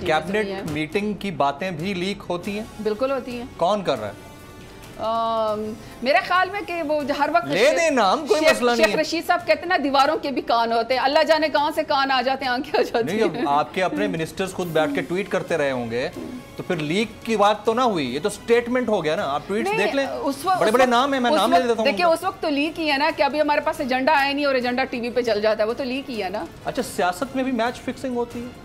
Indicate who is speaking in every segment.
Speaker 1: Cabinet meeting की बातें भी लीक होती हैं?
Speaker 2: बिल्कुल होती हैं।
Speaker 1: कौन कर रहा है?
Speaker 2: मेरे ख्याल में कि वो हर वक्त
Speaker 1: ले दे नाम, कोई मसला नहीं है।
Speaker 2: शेख रशीद साहब कहते हैं ना, दीवारों के भी कान होते हैं, अल्लाह जाने कहां से कान आ जाते हैं, आंखें आ जाती हैं।
Speaker 1: नहीं, आपके अपने मिनिस्टर्स खुद बैठ के ट्वीट करते रहे होंगे, तो फिर लीक की बात तो ना हुई, ये तो स्टेटमेंट हो गया ना। आप ट्वीट्स देख लें, बड़े बड़े नाम है, मैं नाम ले देता हूं।
Speaker 2: देखिए उस वक्त तो लीक ही है ना कि अभी हमारे पास एजेंडा आया नहीं और एजेंडा टीवी पे चल जाता है, वो तो लीक ही है ना।
Speaker 1: अच्छा, सियासत में भी मैच फिक्सिंग होती है?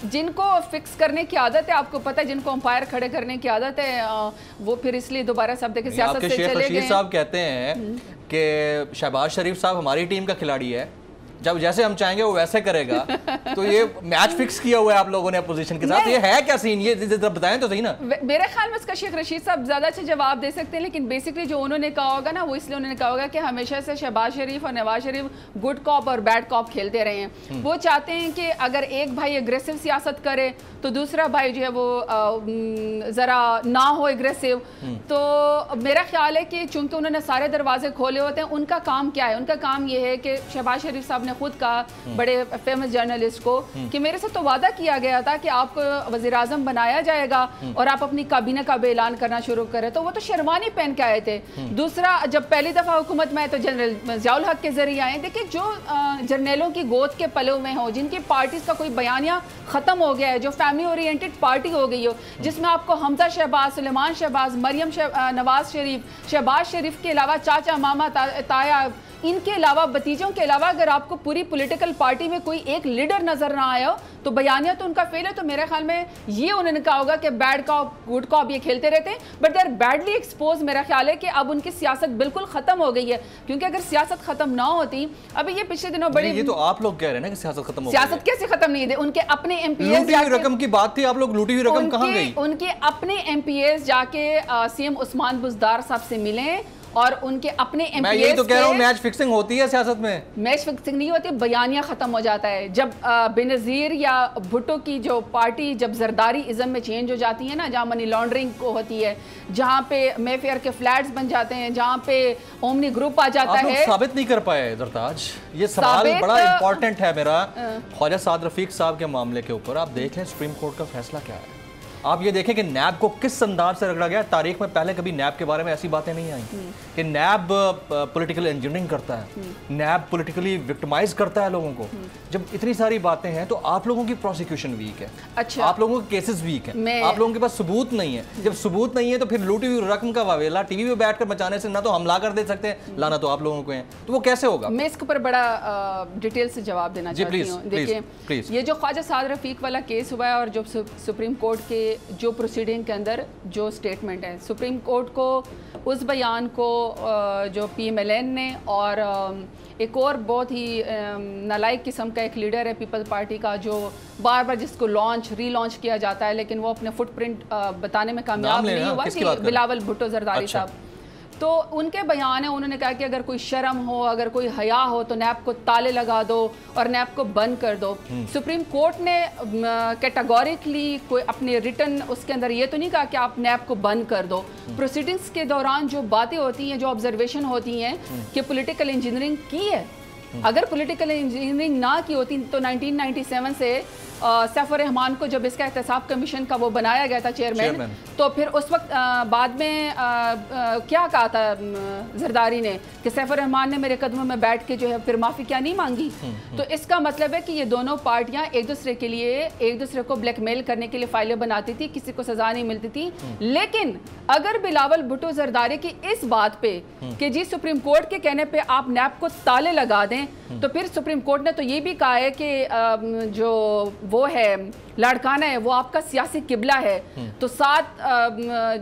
Speaker 2: जिनको फिक्स करने की आदत है, आपको पता है, जिनको अंपायर खड़े करने की आदत है, वो फिर इसलिए दोबारा सब देखे सियासत से चले गए।
Speaker 1: शेख रशीद साहब कहते हैं कि शहबाज शरीफ साहब हमारी टीम का खिलाड़ी है, जब जैसे हम चाहेंगे वो वैसे करेगा। तो ये मैच फिक्स किया हुआ है आप लोगों ने अपोजिशन के साथ, ये है क्या सीन? ये बताएं तो सही ना।
Speaker 2: मेरे ख्याल में इसका शेख रशीद साहब ज्यादा अच्छे जवाब दे सकते हैं, लेकिन बेसिकली जो उन्होंने कहा होगा ना, वो इसलिए उन्होंने कहा होगा कि हमेशा से शहबाज शरीफ और नवाज शरीफ गुड कॉप और बैड कॉप खेलते रहे हैं। वो चाहते हैं कि अगर एक भाई एग्रेसिव सियासत करे तो दूसरा भाई जो है वो जरा ना हो एग्रेसिव। तो मेरा ख्याल है कि चूंकि उन्होंने सारे दरवाजे खोले होते हैं, उनका काम क्या है? उनका काम ये है कि शहबाज शरीफ साहब ने खुद कहा, बड़े फेमस जर्नलिस्ट को, कि मेरे से तो वादा किया गया था कि आपको वज़ीर आज़म बनाया जाएगा और आप अपनी काबीना का भी ऐलान करना शुरू करें। तो वो तो शेरवानी पहन के आए थे। दूसरा, जब पहली दफ़ा हुकूमत में आए तो जनरल ज़ियाउल हक के जरिए आए। देखिए, जो जर्नलों की गोद के पलों में हो, जिनकी पार्टीज का कोई बयानिया ख़त्म हो गया है, जो फैमिली ओरिएंटेड पार्टी हो गई हो, जिसमें आपको हमजा शहबाज, सुलेमान शहबाज, मरियम नवाज शरीफ, शहबाज शरीफ के अलावा चाचा, मामा, ताया, इनके अलावा भतीजों के अलावा अगर आपको पूरी पॉलिटिकल पार्टी में कोई एक लीडर नजर ना आया हो तो बयानिया तो उनका फेल है। तो मेरे ख्याल में ये उन्होंने कहा होगा कि बैड कॉप गुड कॉप ये खेलते रहते हैं, but they are badly expose. मेरा ख्याल है कि अब उनकी सियासत बिल्कुल खत्म हो गई है, क्योंकि अगर सियासत खत्म ना होती, अभी ये पिछले दिनों बड़ी,
Speaker 1: ये तो आप लोग कह रहे हैं ना कि सियासत खत्म हो गई।
Speaker 2: सियासत कैसे खत्म नहीं है? उनके अपने एमपीएस,
Speaker 1: लूटी हुई रकम की बात थी, आप लोग लूटी हुई रकम कहां गई?
Speaker 2: उनके अपने एमपीएस जाके सीएम उस्मान बुज़दार साहब से मिले और उनके अपने एमपीएस,
Speaker 1: मैं यही तो कह रहा हूं, मैच फिक्सिंग होती है सियासत में।
Speaker 2: मैच फिक्सिंग नहीं होती, बयानिया खत्म हो जाता है। जब बेनज़ीर या भुट्टो की जो पार्टी जब जरदारी इज़म में चेंज हो जाती है ना, जहाँ मनी लॉन्ड्रिंग को होती है, जहाँ पे मेफेयर के फ्लैट्स बन जाते हैं, जहाँ पे ओमनी ग्रुप आ जाता है।
Speaker 1: साबित नहीं कर पाए जरताज, ये सवाल बड़ा इंपॉर्टेंट है मेरा ख्वाजा साद रफीक साहब के मामले के ऊपर। आप देख लें सुप्रीम कोर्ट का फैसला क्या है। आप ये देखें कि नैब को किस अंदाज से रगड़ा गया। तारीख में पहले कभी नैब के बारे में ऐसी बातें नहीं आई कि नैब पॉलिटिकल इंजीनियरिंग करता है, नैब पॉलिटिकली विक्टिमाइज करता है लोगों को। जब इतनी सारी बातें हैं तो आप लोगों की प्रोसिक्यूशन वीक है। अच्छा, आप लोगों के केसेस वीक हैं, आप लोगों के पास सबूत नहीं है। जब सबूत नहीं है तो फिर लूटी हुई रकम का वावेला टीवी पे बैठकर बचाने से ना तो हमला कर दे सकते हैं, लाना तो आप लोगों को है, तो वो कैसे होगा?
Speaker 2: मैं इसके ऊपर बड़ा डिटेल से जवाब देना चाहती हूँ। देखिए, ये जो ख्वाजा साद रफीक वाला केस हुआ है और जो सुप्रीम कोर्ट के जो प्रोसीडिंग के अंदर जो स्टेटमेंट है, सुप्रीम कोर्ट को उस बयान को जो PMLN ने और एक और बहुत ही नालायक किस्म का एक लीडर है पीपल पार्टी का, जो बार बार जिसको रीलॉन्च किया जाता है, लेकिन वो अपने फुटप्रिंट बताने में कामयाब नहीं हुआ, कि बिलावल भुट्टो जरदारी साहब। तो उनके बयान है, उन्होंने कहा कि अगर कोई शर्म हो, अगर कोई हया हो तो नैब को ताले लगा दो और नैब को बंद कर दो। सुप्रीम कोर्ट ने कैटेगोरिकली कोई अपने रिटर्न उसके अंदर ये तो नहीं कहा कि आप नैब को बंद कर दो। प्रोसीडिंग्स के दौरान जो बातें होती हैं, जो ऑब्जर्वेशन होती हैं कि पॉलिटिकल इंजीनियरिंग की है, अगर पॉलिटिकल इंजीनियरिंग ना की होती तो 1997 से सैफुर रहमान को जब इसका एहतसाब कमीशन का वो बनाया गया था चेयरमैन, तो फिर उस वक्त बाद में क्या कहा था जरदारी ने कि सैफुर रहमान ने मेरे कदमों में बैठ के जो है फिर माफ़ी क्या नहीं मांगी। तो इसका मतलब है कि ये दोनों पार्टियां एक दूसरे के लिए, एक दूसरे को ब्लैकमेल करने के लिए फाइलें बनाती थी, किसी को सजा नहीं मिलती थी। लेकिन अगर बिलावल भुट्टो जरदारी की इस बात पे कि जी सुप्रीम कोर्ट के कहने पे आप नैब को ताले लगा दें, तो फिर सुप्रीम कोर्ट ने तो ये भी कहा है कि जो वो है लाड़काना है वो आपका सियासी किबला है, तो 7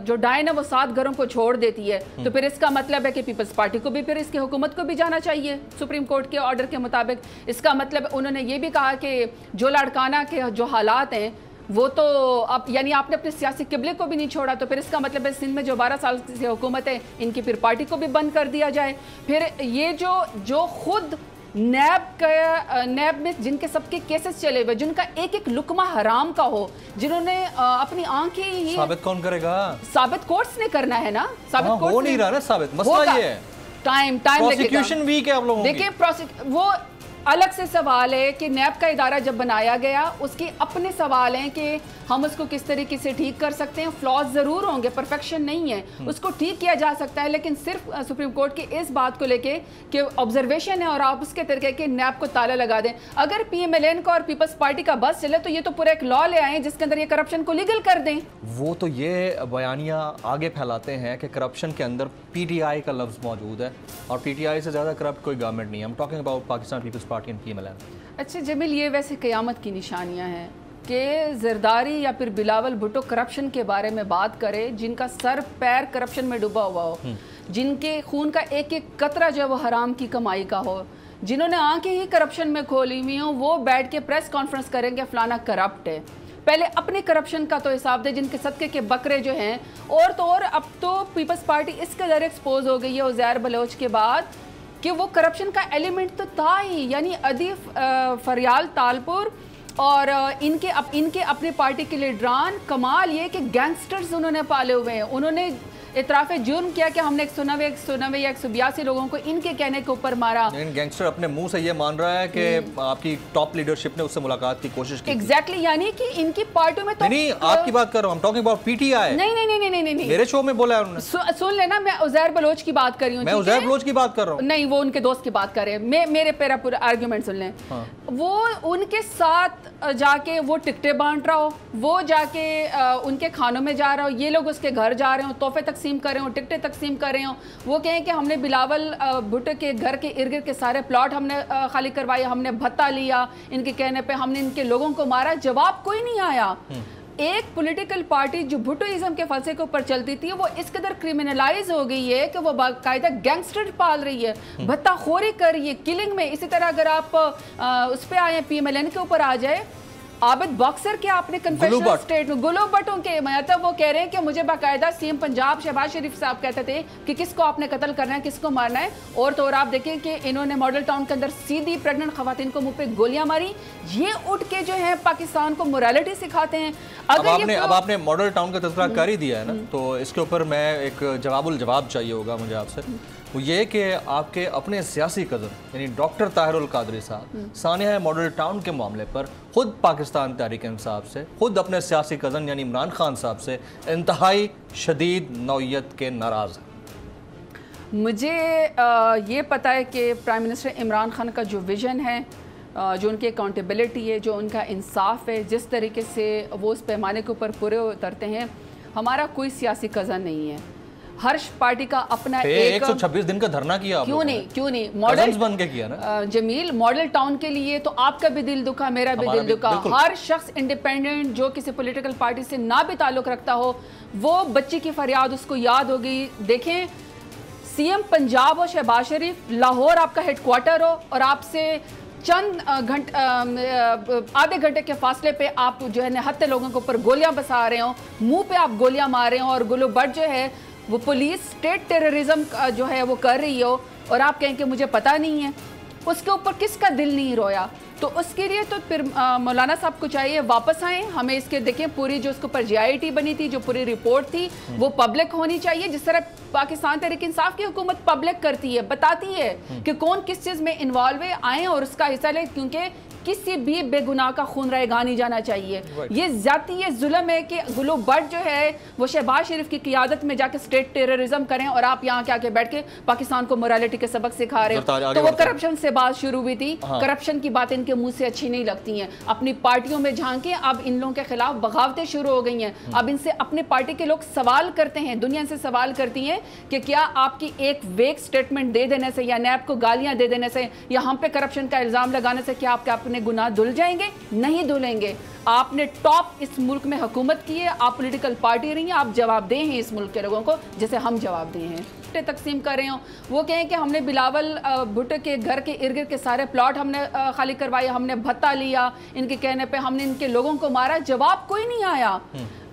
Speaker 2: जो डायन है वो 7 घरों को छोड़ देती है। तो फिर इसका मतलब है कि पीपल्स पार्टी को भी फिर इसकी हुकूमत को भी जाना चाहिए सुप्रीम कोर्ट के ऑर्डर के मुताबिक। इसका मतलब उन्होंने ये भी कहा कि जो लाड़काना के जो हालात हैं वो तो अब यानी आपने अपने सियासी किबले को भी नहीं छोड़ा, तो फिर इसका मतलब है सिंध में जो 12 साल से हुकूमत है इनकी फिर पार्टी को भी बंद कर दिया जाए। फिर ये जो खुद नैब में जिनके सबके केसेस चले हुए, जिनका एक एक लुकमा हराम का हो, जिन्होंने अपनी आंखें ही
Speaker 1: साबित कौन करेगा?
Speaker 2: साबित कोर्ट्स ने करना है ना, साबित कोर्ट
Speaker 1: हो नहीं रहा ना साबित, मसला ये है
Speaker 2: टाइम लगेगा।
Speaker 1: प्रोसिक्यूशन वीक है आप लोगों की।
Speaker 2: देखिए वो अलग से सवाल है कि नैब का इदारा जब बनाया गया उसके अपने सवाल हैं कि हम उसको किस तरीके से ठीक कर सकते हैं। फ्लॉज ज़रूर होंगे, परफेक्शन नहीं है, उसको ठीक किया जा सकता है, लेकिन सिर्फ सुप्रीम कोर्ट की इस बात को लेके कि ऑब्जर्वेशन है और आप उसके तरीके के नैब को ताला लगा दें। अगर PMLN का और पीपल्स पार्टी का बस चले तो ये तो पूरा एक लॉ ले आए जिसके अंदर ये करप्शन को लीगल कर दें।
Speaker 1: वो तो ये बयानियाँ आगे फैलाते हैं कि करप्शन के अंदर PTI का लफ्ज़ मौजूद है और PTI से ज़्यादा करप्ट कोई गवर्नमेंट नहीं है। I'm talking about Pakistan Peoples Party and PMLN।
Speaker 2: अच्छा जमील, ये वैसे क़यामत की निशानियाँ हैं कि ज़रदारी या फिर बिलावल भुट्टो करप्शन के बारे में बात करे, जिनका सर पैर करप्शन में डूबा हुआ हो, जिनके खून का एक एक कतरा जो है वो हराम की कमाई का हो, जिन्होंने आंखें ही करप्शन में खोली हुई हों, वो बैठ के प्रेस कॉन्फ्रेंस करेंगे फलाना करप्ट है। पहले अपने करप्शन का तो हिसाब दे, जिनके सदके के बकरे जो हैं। और तो और अब तो पीपल्स पार्टी इसके ज़रिए एक्सपोज हो गई है उज़ैर बलोच के बाद कि वो करप्शन का एलिमेंट तो था ही, यानी अदीफ फरियाल तालपुर और इनके अपने पार्टी के लीडरान। कमाल ये कि गैंगस्टर्स उन्होंने पाले हुए हैं। उन्होंने इतराफ़ जुर्म किया कि हमने 190 या 182 लोगों को इनके कहने के ऊपर मारा।
Speaker 1: गैंगस्टर अपने मुंह से ये मान रहा है कि आपकी टॉप लीडरशिप ने उससे मुलाकात की कोशिश की।
Speaker 2: एग्जैक्टली, यानी कि इनकी पार्टियों में तो
Speaker 1: नहीं, आपकी बात कर रहा हूं, I'm talking about PTI।
Speaker 2: नहीं,
Speaker 1: मेरे शो में बोला है उन्होंने।
Speaker 2: सुन लेना, मैं उज़ैर बलोच की बात कर रही हूँ।
Speaker 1: मैं उज़ैर बलोच की बात कर रहा हूँ।
Speaker 2: नहीं, वो उनके दोस्त की बात कर रहे हैं। मेरे पूरा आर्ग्यूमेंट सुन लें। वो उनके साथ जाके वो टिकटें बांट रहा हो, वो जाके उनके खानों में जा रहा हो, ये लोग उसके घर जा रहे हो, तोहफे तकसीम कर रहे हो, टिकटें तकसीम कर रहे हो। वो कहें कि हमने बिलावल भुट्टो के घर के इर्द गिर्द के सारे प्लॉट हमने खाली करवाए, हमने भत्ता लिया, इनके कहने पे हमने इनके लोगों को मारा। जवाब कोई नहीं आया। एक पॉलिटिकल पार्टी जो भुट्टोइज्म के फलसफे के ऊपर चलती थी वो इस कदर क्रिमिनलाइज हो गई है कि वो बाकायदा गैंगस्टर पाल रही है, भत्ताखोरी कर रही है, किलिंग में। इसी तरह अगर आप उस पर आए PMLN के ऊपर आ जाए, आबिद बॉक्सर के आपने कन्फेशनल स्टेटमेंट, गुलो भट्टों के मतलब वो कह रहे हैं कि मुझे बाकायदा CM पंजाब शहबाज शरीफ साहब कहते थे कि किसको आपने कत्ल करना है, किसको मारना है। और तो और आप देखें कि इन्होंने मॉडल टाउन के अंदर सीधी प्रेग्नेंट खवातीन को मुंह पे गोलियां मारी। ये उठ के जो है पाकिस्तान को मोरालिटी सिखाते हैं।
Speaker 1: अब आपने मॉडल टाउन का तज़किरा कर ही दिया है ना, तो इसके ऊपर मैं एक जवाब चाहिए होगा मुझे आपसे। वो ये कि आपके अपने सियासी कज़न यानी डॉक्टर ताहिरुल कादरी साहब सानिया मॉडल टाउन के मामले पर खुद पाकिस्तान तहरीक इंसाफ से, खुद अपने सियासी कज़न यानी इमरान खान साहब से इंतहाई शदीद नौयत के नाराज़ हैं।
Speaker 2: मुझे ये पता है कि प्राइम मिनिस्टर इमरान खान का जो विज़न है, जो उनकी अकाउंटेबिलिटी है, जो उनका इंसाफ है, जिस तरीके से वो उस पैमाने के ऊपर पूरे उतरते हैं, हमारा कोई सियासी कज़न नहीं है। हर पार्टी का अपना
Speaker 1: 126 दिन का धरना किया।
Speaker 2: क्यों नहीं मॉडल
Speaker 1: बन के किया ना
Speaker 2: जमील। मॉडल टाउन के लिए तो आपका भी दिल दुखा, मेरा भी दिल दुखा। हर शख्स इंडिपेंडेंट जो किसी पॉलिटिकल पार्टी से ना भी ताल्लुक रखता हो, वो बच्ची की फरियाद उसको याद होगी। देखें, CM पंजाब हो शहबाज शरीफ, लाहौर आपका हेडक्वार्टर हो और आपसे चंद आधे घंटे के फासले पे आप जो है निहत्थे लोगों के ऊपर गोलियां बसा रहे हो, मुंह पे आप गोलियां मार रहे हो, और गुलो भट्ट जो है वो पुलिस स्टेट टेररिज्म जो है वो कर रही हो, और आप कहें कि मुझे पता नहीं है। उसके ऊपर किसका दिल नहीं रोया? तो उसके लिए तो फिर मौलाना साहब को चाहिए वापस आएँ। हमें इसके देखें पूरी जो उसके ऊपर GIT बनी थी, जो पूरी रिपोर्ट थी, वो पब्लिक होनी चाहिए, जिस तरह पाकिस्तान तहरीक इंसाफ की हुकूमत पब्लिक करती है, बताती है कि कौन किस चीज़ में इन्वॉल्व है, आएँ और उसका हिस्सा लें, क्योंकि किसी भी बेगुनाह का खून रहेगा नहीं जाना चाहिए। ये ज़्यादती, ये जुल्म है कि गुलो भट्ट जो है वो शहबाज शरीफ की क़ियादत में जाके स्टेट टेररिज्म करें और आप यहाँ के आके बैठ के पाकिस्तान को मोरालिटी के सबक सिखा रहे हो। तो वो करप्शन से बात शुरू हुई थी। करप्शन की बात इनके मुंह से अच्छी नहीं लगती हैं। अपनी पार्टियों में झांके, अब इन लोगों के खिलाफ बगावतें शुरू हो गई हैं। अब इनसे अपने पार्टी के लोग सवाल करते हैं, दुनिया से सवाल करती हैं कि क्या आपकी एक वेक स्टेटमेंट दे देने से या नैब को गालियां दे देने से या हम पे करप्शन का इल्ज़ाम लगाने से क्या आपके अपने गुनाह धुल जाएंगे? नहीं धुलेंगे। आपने टॉप इस मुल्क में हुकूमत की है, आप पॉलिटिकल पार्टी रही हैं, आप जवाबदेह हैं इस मुल्क के लोगों को, जैसे हम जवाबदेह हैं। तकसीम कर रहे हो, वो कहें कि हमने बिलावल भुट्टो के घर के इर्द गिर्द के सारे प्लॉट हमने खाली करवाए, हमने भत्ता लिया, इनके कहने पे हमने इनके लोगों को मारा। जवाब कोई नहीं आया।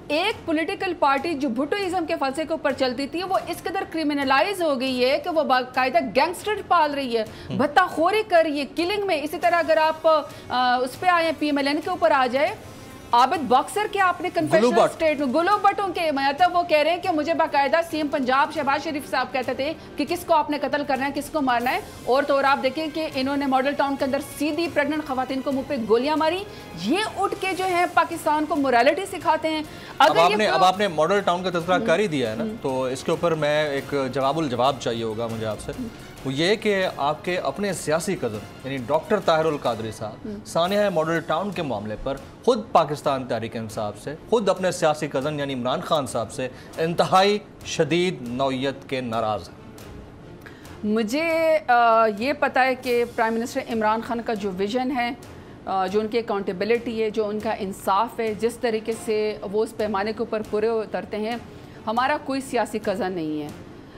Speaker 2: एक पॉलिटिकल पार्टी जो भुट्टोइज्म के फलसफे के ऊपर चलती थी वो इस कदर क्रिमिनलाइज हो गई है कि वो बाकायदा गैंगस्टर पाल रही है, भत्ताखोरी कर रही है, किलिंग में। इसी तरह अगर आप उस पर आए PMLN के ऊपर आ जाए, आबिद बॉक्सर के आपने कन्फेशनल स्टेटमेंट, गुलू भट्टों के मतलब वो कह रहे हैं कि मुझे बाकायदा सीएम पंजाब शहबाज शरीफ साहब कहते थे कि किसको आपने कत्ल करना है, किसको मारना है। और तो और आप देखें कि इन्होंने मॉडल टाउन के अंदर सीधी प्रेग्नेंट खवातीन को मुंह पे गोलियां मारी। ये उठ के जो है पाकिस्तान को मोरालिटी सिखाते हैं।
Speaker 1: अब आपने मॉडल टाउन का तज़किरा कर ही दिया है ना, तो इसके ऊपर मैं एक जवाब चाहिए होगा मुझे आपसे। वो ये कि आपके अपने सियासी कज़न यानी डॉक्टर ताहिरुल कादरी साहब सानिया मॉडल टाउन के मामले पर खुद पाकिस्तान तहरीक इंसाफ से, खुद अपने सियासी कज़न यानी इमरान खान साहब से इंतहाई शदीद नौयत के नाराज़ हैं।
Speaker 2: मुझे ये पता है कि प्राइम मिनिस्टर इमरान खान का जो विज़न है, जो उनकी अकाउंटेबिलिटी है, जो उनका इंसाफ है, जिस तरीके से वो उस पैमाने के ऊपर पूरे उतरते हैं, हमारा कोई सियासी कज़न नहीं है।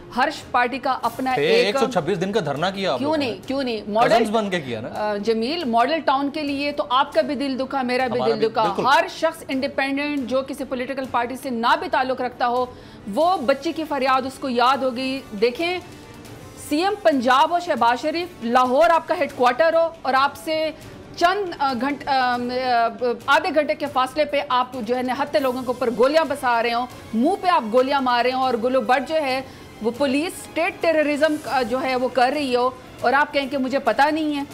Speaker 2: हर पार्टी का अपना एक
Speaker 1: 126 दिन का धरना किया।
Speaker 2: क्यों नहीं मॉडल
Speaker 1: बन के किया ना
Speaker 2: जमील। मॉडल टाउन के लिए तो आपका भी दिल दुखा, मेरा भी दिल दुखा। हर शख्स इंडिपेंडेंट जो किसी पॉलिटिकल पार्टी से ना भी ताल्लुक रखता हो, वो बच्ची की फरियाद उसको याद होगी। देखें, सीएम पंजाब हो शहबाज शरीफ, लाहौर आपका हेडक्वार्टर हो और आपसे चंद आधे घंटे के फासले पे आप जो है निहत्थे लोगों के ऊपर गोलियां बसा रहे हो, मुंह पे आप गोलियां मार रहे हो, और गुलू भट्ट जो है वो पुलिस स्टेट टेररिज्म जो है वो कर रही हो, और आप कहें कि मुझे पता नहीं है,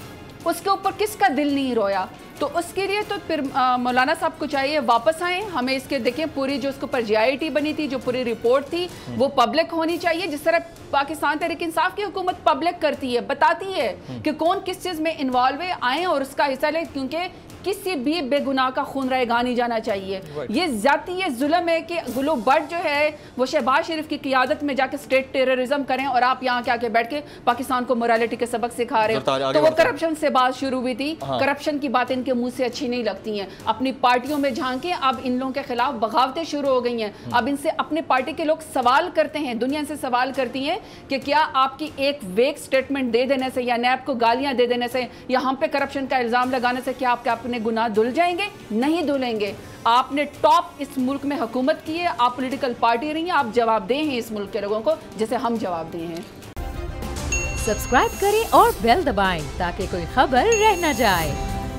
Speaker 2: उसके ऊपर किसका दिल नहीं रोया? तो उसके लिए तो फिर मौलाना साहब को चाहिए वापस आए, हमें इसके देखें पूरी जो उसके ऊपर JIT बनी थी, जो पूरी रिपोर्ट थी वो पब्लिक होनी चाहिए, जिस तरह पाकिस्तान तहरीक इंसाफ की हुकूमत पब्लिक करती है, बताती है कि कौन किस चीज़ में इन्वॉल्व है, आए और उसका हिस्सा लें, क्योंकि किसी भी बेगुनाह का खून रहेगा नहीं जाना चाहिए। ये ज़्यादती, ये जुल्म है कि गुलू भट्ट जो है वो शहबाज शरीफ की क़ियादत में जाके स्टेट टेररिज्म करें, और आप यहाँ के आके बैठ के पाकिस्तान को मोरालिटी के सबक सिखा रहे हो। तो वो करप्शन से बात शुरू हुई थी, करप्शन की बातें इनके मुंह से अच्छी नहीं लगती हैं। अपनी पार्टियों में झांके, अब इन लोगों के खिलाफ बगावतें शुरू हो गई हैं। अब इनसे अपने पार्टी के लोग सवाल करते हैं, दुनिया से सवाल करती हैं कि क्या आपकी एक वेक स्टेटमेंट दे देने से या नैब को गालियां दे देने से या हम पे करप्शन का इल्ज़ाम लगाने से क्या आपके अपने गुनाह धुल जाएंगे? नहीं धुलेंगे। आपने टॉप इस मुल्क में हुकूमत की है, आप पॉलिटिकल पार्टी रही हैं, आप जवाबदेह हैं इस मुल्क के लोगों को, जैसे हम जवाबदेह हैं।
Speaker 3: सब्सक्राइब करें और बेल दबाएं ताकि कोई खबर रह न जाए।